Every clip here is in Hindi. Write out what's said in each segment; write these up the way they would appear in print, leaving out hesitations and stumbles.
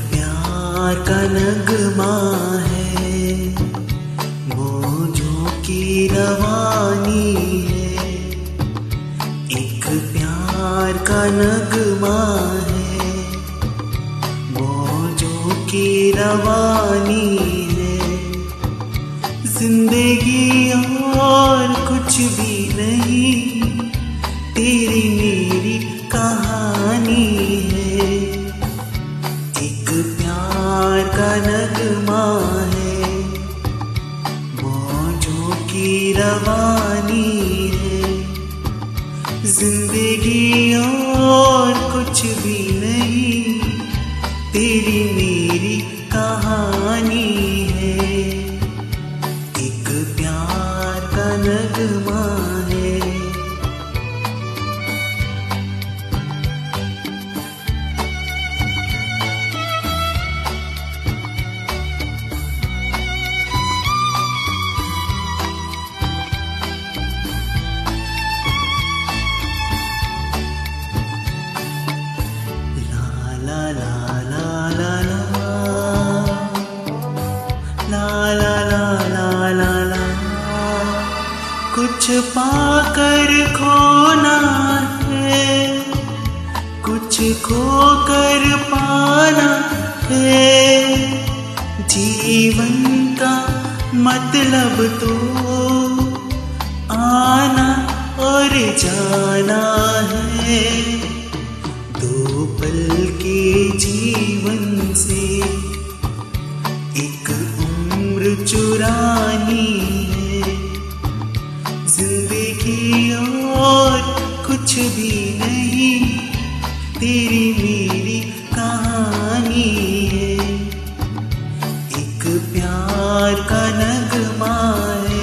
प्यार का नगमा है, मौजों की रवानी है। एक प्यार का नगमा है, मौजों की रवानी है। जिंदगी और कुछ भी नहीं, तेरी मेरी कहानी है। एक प्यार का नगमा है, मौजों की रवानी है। जिंदगी और कुछ भी नहीं, तेरी मेरी कहानी है। एक प्यार का नगमा है। कुछ पाकर खोना है, कुछ खोकर पाना है। जीवन का मतलब तो आना और जाना है। दो पल के जीवन से एक उम्र चुरानी है। जिंदगी और कुछ भी नहीं, तेरी मेरी कहानी है। एक प्यार का नगमा है।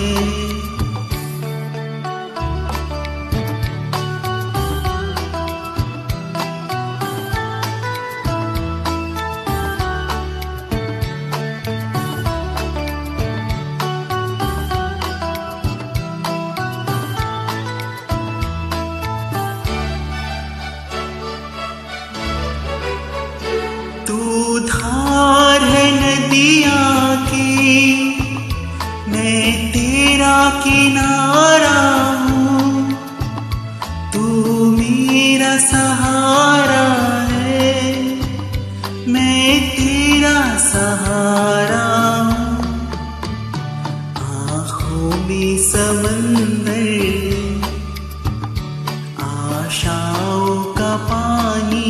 तू धार है नदिया की, मैं तेरा किनारा हूँ। तू मेरा सहारा है, मैं तेरा सहारा हूँ। आँखों में समंदर, आशाओं का पानी।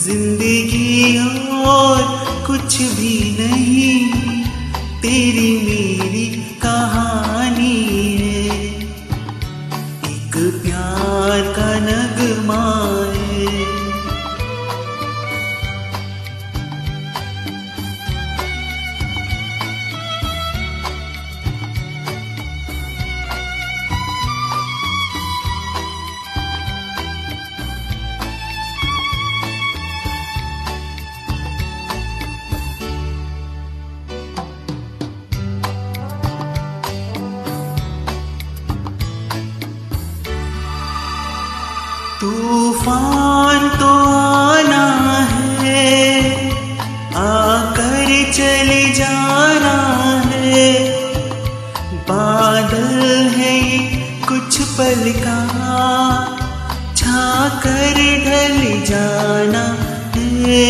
जिंदगी और कुछ भी नहीं, तेरी मेरी कहानी है। एक प्यार का नगमा है। तूफान तो आना है, आकर चले जाना है। बादल है कुछ पल का, छाकर ढल जाना है।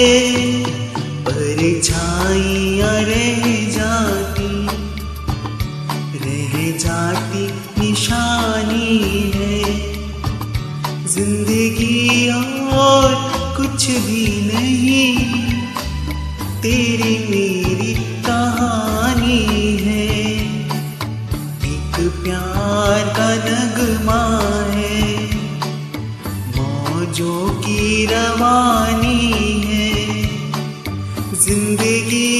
परछाइयाँ रह जाती निशानी है। जिंदगी और कुछ भी नहीं, तेरी मेरी कहानी है। एक प्यार का नगमा है, मौजों की रवानी है। जिंदगी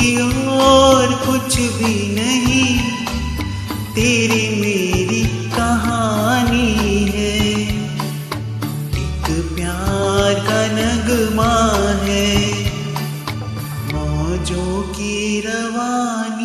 और कुछ भी नहीं, तेरी मेरी कहानी है, एक प्यार का नगमा है, मौजों की रवानी।